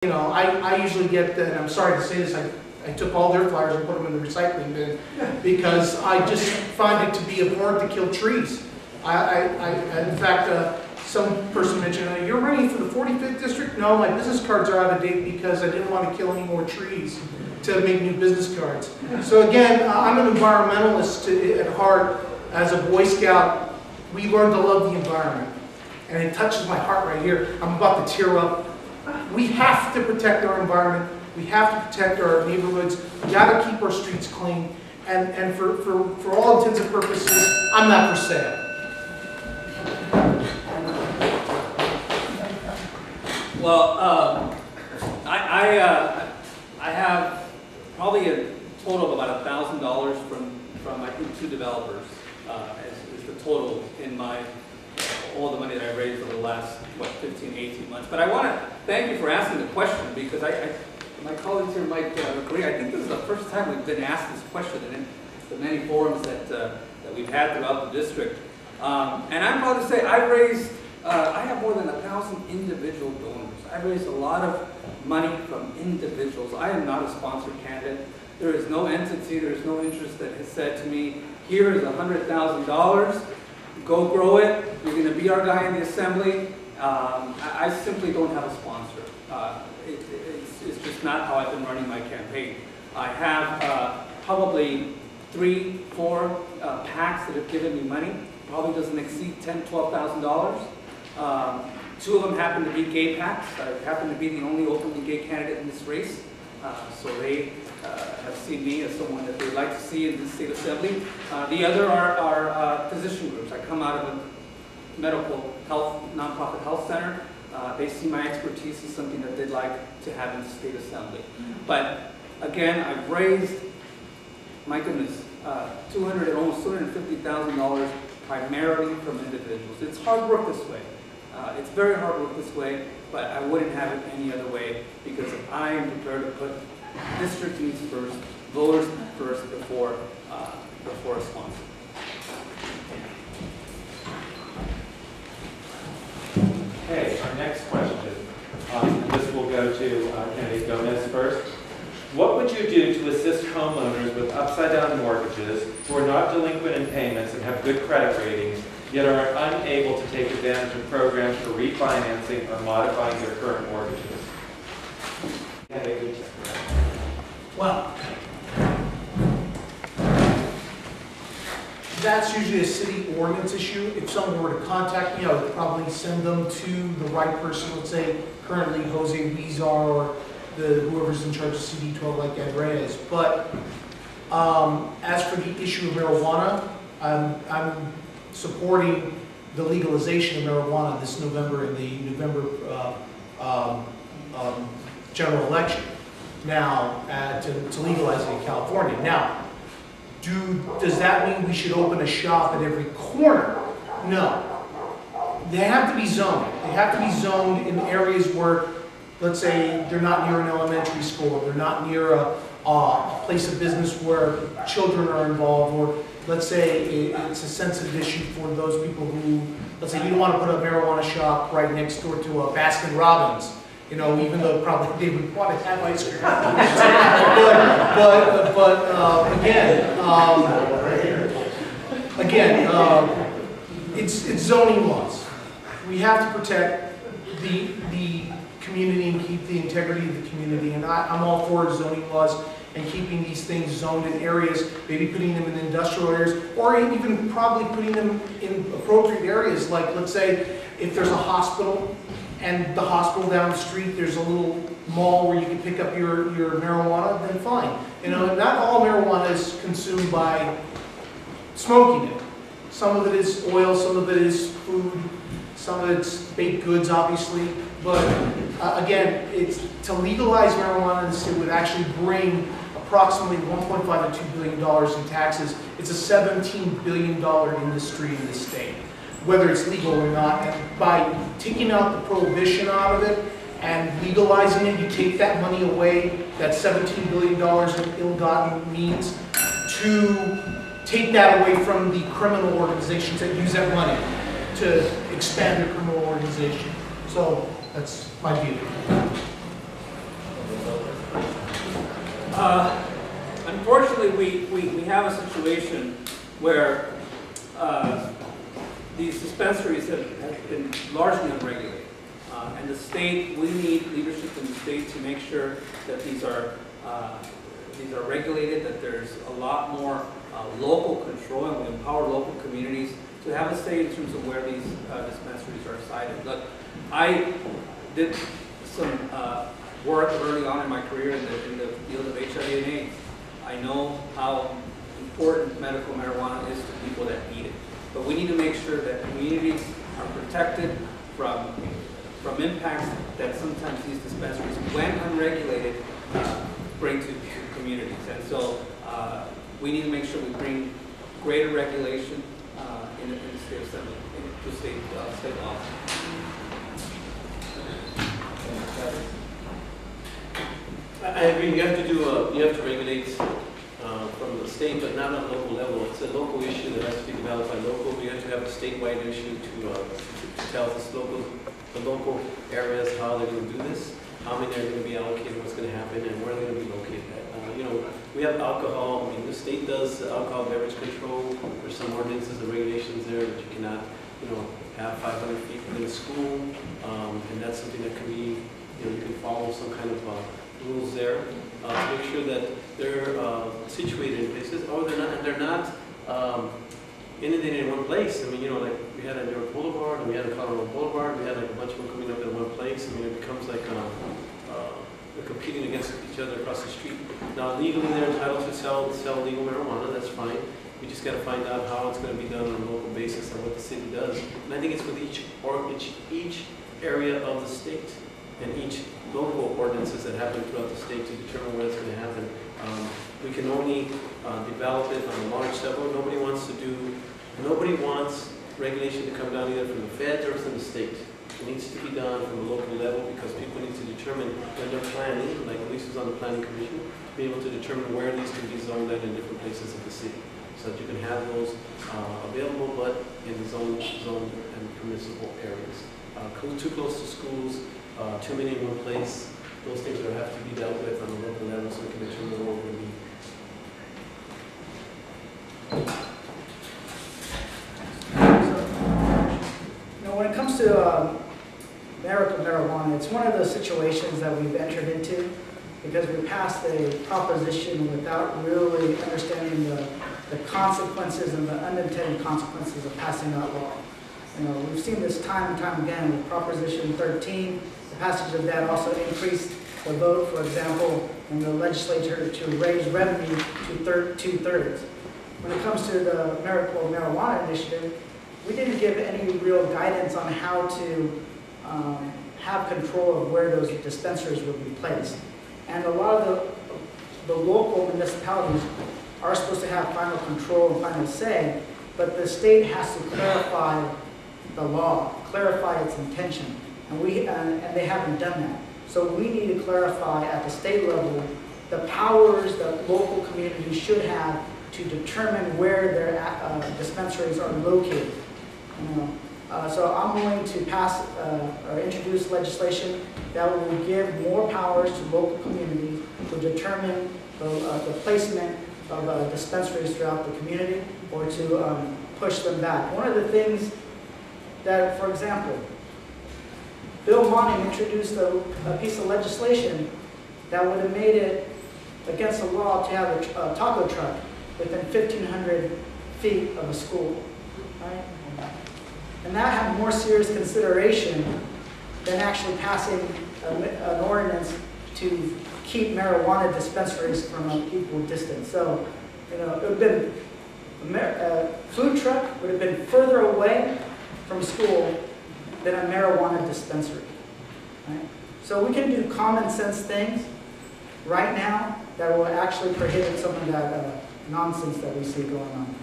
You know, I usually get, and I'm sorry to say this, I took all their flyers and put them in the recycling bin because I just find it to be abhorrent to kill trees. In fact, some person mentioned, you're running for the 45th district? No, my business cards are out of date because I didn't want to kill any more trees to make new business cards. So again, I'm an environmentalist at heart. As a Boy Scout, we learn to love the environment. And it touches my heart right here. I'm about to tear up. We have to protect our environment. We have to protect our neighborhoods. We got to keep our streets clean. And for all intents and purposes, I'm not for sale. Well, I have probably a total of about $1,000 from I think 2 developers is the total in my all the money that I raised over the last 15, 18 months. But I want to thank you for asking the question because my colleagues here might agree. I think this is the first time we've been asked this question in the many forums that we've had throughout the district. And I'm proud to say I've raised. I have more than 1,000 individual donors. I've raised a lot of money from individuals. I am not a sponsored candidate. There is no entity, there is no interest that has said to me, here is $100,000, go grow it, you're going to be our guy in the assembly. I simply don't have a sponsor. It's just not how I've been running my campaign. I have probably 3, 4 PACs that have given me money. Probably doesn't exceed $10,000, $12,000. 2 of them happen to be gay PACs. I happen to be the only openly gay candidate in this race. So they have seen me as someone that they'd like to see in the state assembly. The other are physician groups. I come out of a medical health, nonprofit health center. They see my expertise as something that they'd like to have in the state assembly. But again, I've raised, my goodness, almost $250,000 primarily from individuals. It's hard work this way. It's very hard work this way, but I wouldn't have it any other way because I am prepared to put district needs first, voters first before a sponsor. Okay, our next question. This will go to candidate Gomez first. What would you do to assist homeowners with upside-down mortgages who are not delinquent in payments and have good credit ratings, yet are unable to take advantage of programs for refinancing or modifying their current mortgages? Well, that's usually a city ordinance issue. If someone were to contact me, I would probably send them to the right person. Let's say currently Jose Huizar or whoever's in charge of CD12 like Ed Reyes. But as for the issue of marijuana, I'm supporting the legalization of marijuana this November in the November general election. Now, to legalize it in California. Now, does that mean we should open a shop at every corner? No. They have to be zoned. They have to be zoned in areas where, let's say, they're not near an elementary school, they're not near a place of business where children are involved, or let's say it's a sensitive issue for those people who, let's say you don't want to put a marijuana shop right next door to a Baskin Robbins, you know, even though probably they would want to have ice cream. It's zoning laws. We have to protect the community and keep the integrity of the community, and I'm all for zoning laws and keeping these things zoned in areas, maybe putting them in industrial areas, or even probably putting them in appropriate areas, like let's say if there's a hospital and the hospital down the street, there's a little mall where you can pick up your marijuana, then fine. You know, not all marijuana is consumed by smoking it. Some of it is oil, some of it is food, some of it's baked goods, obviously. But again, it's to legalize marijuana in the state would actually bring approximately $1.5 to $2 billion in taxes. It's a $17 billion industry in the state, whether it's legal or not. And by taking out the prohibition out of it and legalizing it, you take that money away, that $17 billion in ill-gotten means, to take that away from the criminal organizations that use that money to expand their criminal organization. So that's my view. Unfortunately, we have a situation where these dispensaries have been largely unregulated. And the state, we need leadership in the state to make sure that these are regulated, that there's a lot more local control, and we empower local communities to have a say in terms of where these dispensaries are sited. Look, I did some work early on in my career in the field of HIV and AIDS. I know how important medical marijuana is to people that need it. But we need to make sure that communities are protected from impacts that sometimes these dispensaries, when unregulated, bring to communities. And so we need to make sure we bring greater regulation in the state assembly, into state laws. I agree. You have to regulate from the state, but not on a local level. It's a local issue that has to be developed by local. We have to have a statewide issue to tell the local areas how they're going to do this, how many are going to be allocated, what's going to happen, and where they're going to be located at. We have alcohol. I mean, the state does alcohol beverage control. There's some ordinances and regulations there that you cannot, have 500 feet within a school, and that's something that can be, you can follow some kind of rules there to make sure that they're situated in places, they're not inundated in one place. I mean, like we had at New York Boulevard, and we had at Colorado Boulevard, we had like a bunch of them coming up in one place. I mean, it becomes like they're competing against each other across the street. Now, legally, they're entitled to sell legal marijuana. That's fine. We just got to find out how it's going to be done on a local basis and what the city does. And I think it's with each area of the state and each local ordinances that happen throughout the state to determine where it's going to happen. We can only develop it on a large level. Nobody wants regulation to come down either from the feds or from the state. It needs to be done from a local level because people need to determine when they're planning, like Lisa's on the planning commission, to be able to determine where these can be zoned out in different places of the city, so that you can have those available, but in zoned and permissible areas. Too close to schools, too many in one place. Those things will have to be dealt with on a local level so we can determine what we're going to be. When it comes to medical marijuana, it's one of those situations that we've entered into because we passed a proposition without really understanding the consequences and the unintended consequences of passing that law. We've seen this time and time again with Proposition 13. The passage of that also increased the vote, for example, in the legislature to raise revenue to two-thirds. When it comes to the medical marijuana initiative, we didn't give any real guidance on how to have control of where those dispensaries would be placed. And a lot of the local municipalities are supposed to have final control and final say, but the state has to clarify the law, clarify its intention, and they haven't done that. So we need to clarify at the state level the powers that local communities should have to determine where their dispensaries are located. So I'm going to pass or introduce legislation that will give more powers to local communities to determine the placement of dispensaries throughout the community or to push them back. One of the things that, for example, Bill Monning introduced a piece of legislation that would have made it against the law to have a taco truck within 1,500 feet of a school, right? And that had more serious consideration than actually passing an ordinance to keep marijuana dispensaries from an equal distance. So, it would have been, a food truck would have been further away from school than a marijuana dispensary, right? So we can do common sense things right now that will actually prohibit some of that nonsense that we see going on.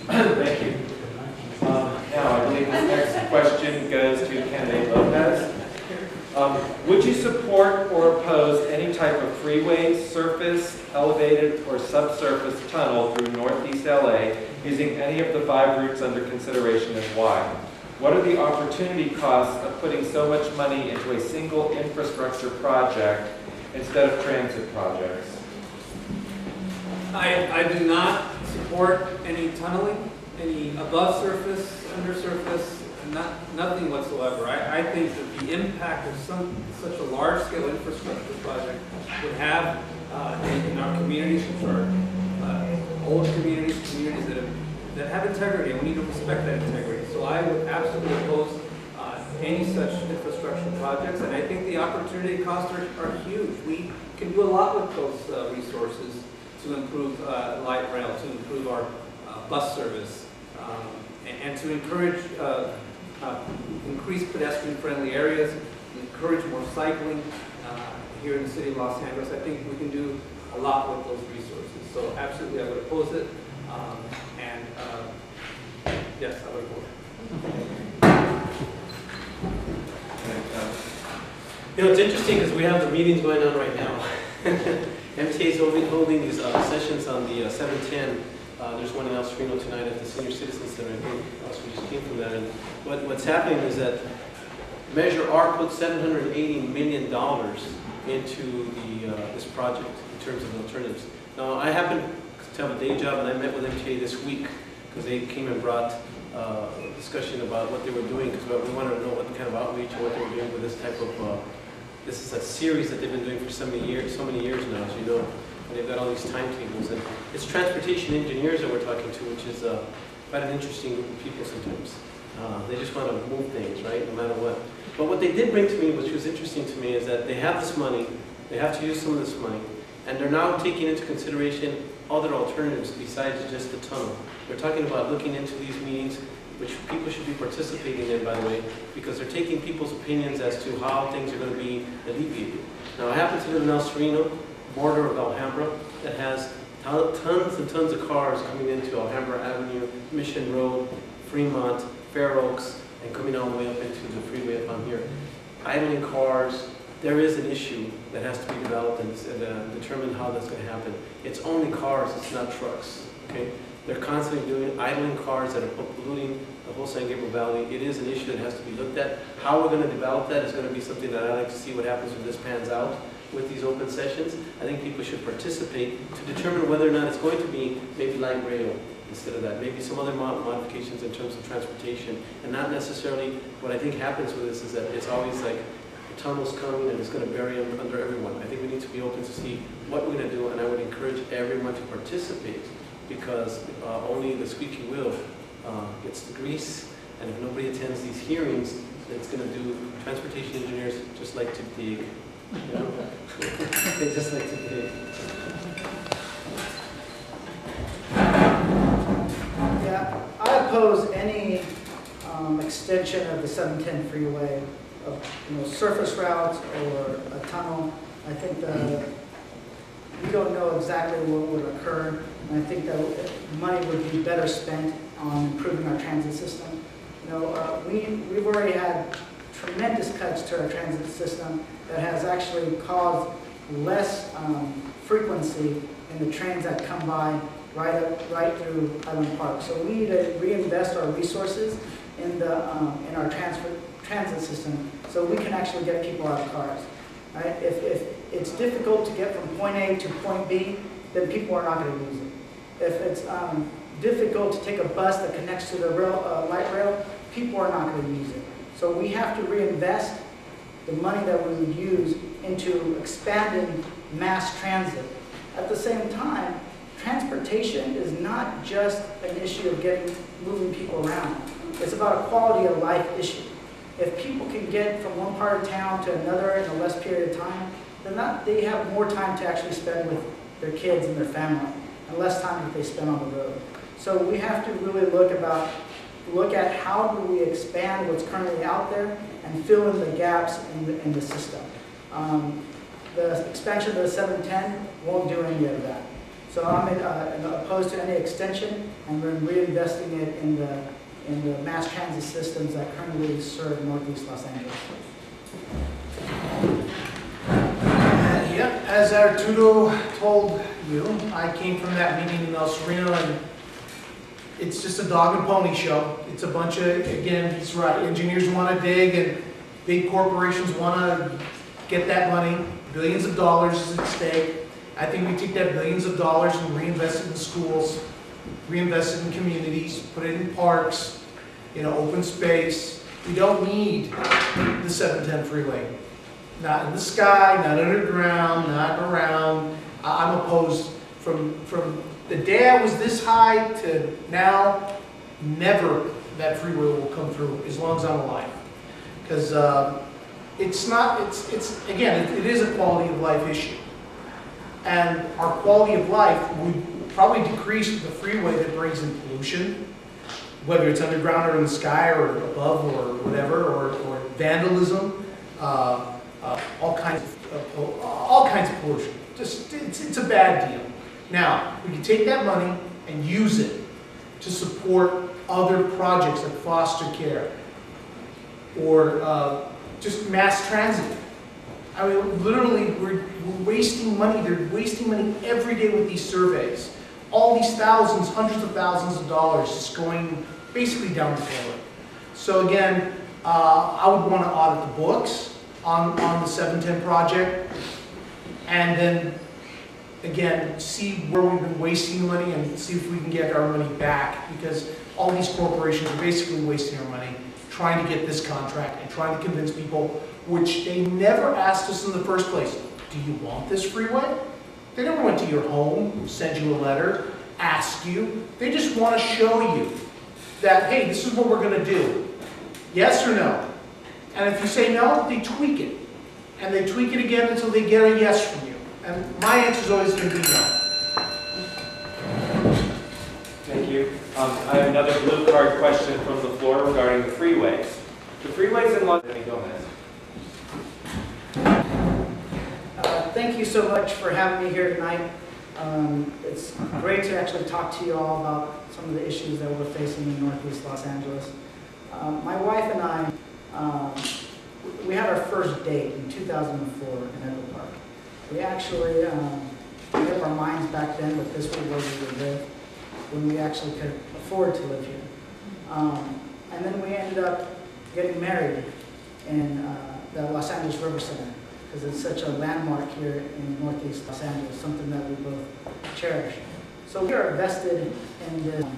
Thank you. Now, I believe this next question goes to candidate Lopez. Would you support or oppose any type of freeway, surface, elevated, or subsurface tunnel through Northeast LA using any of the 5 routes under consideration, and why? What are the opportunity costs of putting so much money into a single infrastructure project instead of transit projects? I do not support any tunneling, any above surface, under surface, nothing whatsoever. I think that the impact of such a large-scale infrastructure project would have in our communities, which are old communities that have integrity, and we need to respect that integrity. So I would absolutely oppose any such infrastructure projects, and I think the opportunity costs are huge. We can do a lot with those resources to improve light rail, to improve our bus service, and to encourage increase pedestrian-friendly areas, encourage more cycling here in the city of Los Angeles. I think we can do a lot with those resources. So absolutely, I would oppose it. Yes, I would oppose it. You know, it's interesting because we have the meetings going on right now. MTA is holding these sessions on the 710. There's one in El Sereno tonight at the Senior Citizen Center. I think also we just came from that. And what's happening is that Measure R put $780 million into this project in terms of alternatives. Now, I happen to have a day job, and I met with MTA this week because they came and brought a discussion about what they were doing, because we wanted to know what kind of outreach and what they were doing with this type of. This is a series that they've been doing for so many years now, as you know. And they've got all these timetables, and it's transportation engineers that we're talking to, which is quite an interesting group of people sometimes. They just want to move things, right, no matter what. But what they did bring to me, which was interesting to me, is that they have this money, they have to use some of this money, and they're now taking into consideration other alternatives besides just the tunnel. They're talking about looking into these meetings, which people should be participating in, by the way, because they're taking people's opinions as to how things are going to be alleviated. Now, I happen to live in El Sereno, border of Alhambra, that has tons and tons of cars coming into Alhambra Avenue, Mission Road, Fremont, Fair Oaks, and coming all the way up into the freeway up on here. Idling cars, there is an issue that has to be developed and determined how that's going to happen. It's only cars, it's not trucks, okay? They're constantly doing idling cars that are polluting the whole San Gabriel Valley. It is an issue that has to be looked at. How we're going to develop that is going to be something that I'd like to see what happens when this pans out with these open sessions. I think people should participate to determine whether or not it's going to be maybe light rail instead of that. Maybe some other modifications in terms of transportation. And not necessarily, what I think happens with this is that it's always like the tunnel's coming and it's going to bury them under everyone. I think we need to be open to see what we're going to do, and I would encourage everyone to participate, because only the squeaky wheel gets the grease, and if nobody attends these hearings, it's going to do. Transportation engineers just like to dig. You know? They just like to dig. Yeah, I oppose any extension of the 710 freeway, of surface routes or a tunnel. I think that we don't know exactly what would occur, and I think that money would be better spent on improving our transit system. We've already had tremendous cuts to our transit system that has actually caused less frequency in the trains that come by right through Highland Park. So we need to reinvest our resources in our transit system so we can actually get people out of cars. Right? If it's difficult to get from point A to point B, then people are not going to use it. If it's difficult to take a bus that connects to the light rail, people are not going to use it. So we have to reinvest the money that we would use into expanding mass transit. At the same time, transportation is not just an issue of moving people around. It's about a quality of life issue. If people can get from one part of town to another in a less period of time, then they have more time to actually spend with their kids and their family, and less time that they spend on the road. So we have to really look at how do we expand what's currently out there and fill in the gaps in the system. The expansion of the 710 won't do any of that. So I'm opposed to any extension, and we're reinvesting it in the mass transit systems that currently serve Northeast Los Angeles. Yeah, as Arturo told you, I came from that meeting in El Sereno, and it's just a dog and pony show. It's a bunch of, again, he's right, engineers want to dig and big corporations want to get that money. Billions of dollars is at stake. I think we take that billions of dollars and reinvest it in schools, reinvest it in communities, put it in parks, open space. We don't need the 710 freeway. Not in the sky, not underground, not around. I'm opposed from the day I was this high to now, never that freeway will come through as long as I'm alive. Because again, it is a quality of life issue. And our quality of life would probably decrease with the freeway that brings in pollution, whether it's underground or in the sky or above or whatever, or vandalism, all kinds of pollution. Just it's a bad deal. Now we can take that money and use it to support other projects like foster care or just mass transit. I mean, literally, we're wasting money. They're wasting money every day with these surveys. All these thousands, hundreds of thousands of dollars just going basically down the toilet. So again, I would want to audit the books on the 710 project, and then again, see where we've been wasting money and see if we can get our money back, because all these corporations are basically wasting our money trying to get this contract and trying to convince people, which they never asked us in the first place, do you want this freeway? They never went to your home, send you a letter, ask you. They just want to show you that, hey, this is what we're going to do. Yes or no? And if you say no, they tweak it. And they tweak it again until they get a yes from you. And my answer is always going to be no. Thank you. I have another blue card question from the floor regarding the freeways. The freeways in Los Angeles. Thank you so much for having me here tonight. It's great to actually talk to you all about some of the issues that we're facing in Northeast Los Angeles. My wife and I, we had our first date in 2004 in Echo Park. We actually made up our minds back then that this was where we would live, when we actually could afford to live here. And then we ended up getting married in the Los Angeles River Center, because it's such a landmark here in Northeast Los Angeles, something that we both cherish. So we are vested in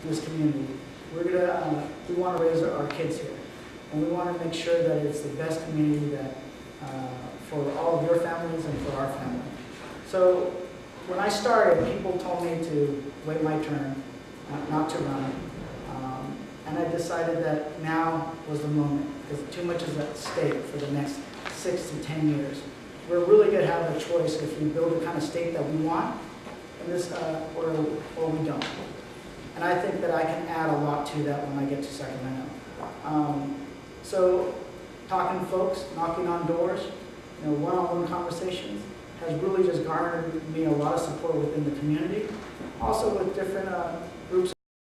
this community. We want to raise our kids here, and we want to make sure that it's the best community that for all of your families and for our family. So when I started, people told me to wait my turn, not to run. And I decided that now was the moment, because too much is at stake for the next 6 to 10 years. We're really going to have a choice if we build the kind of state that we want in this, or we don't. And I think that I can add a lot to that when I get to Sacramento. So talking to folks, knocking on doors, one-on-one conversations has really just garnered me a lot of support within the community. Also with different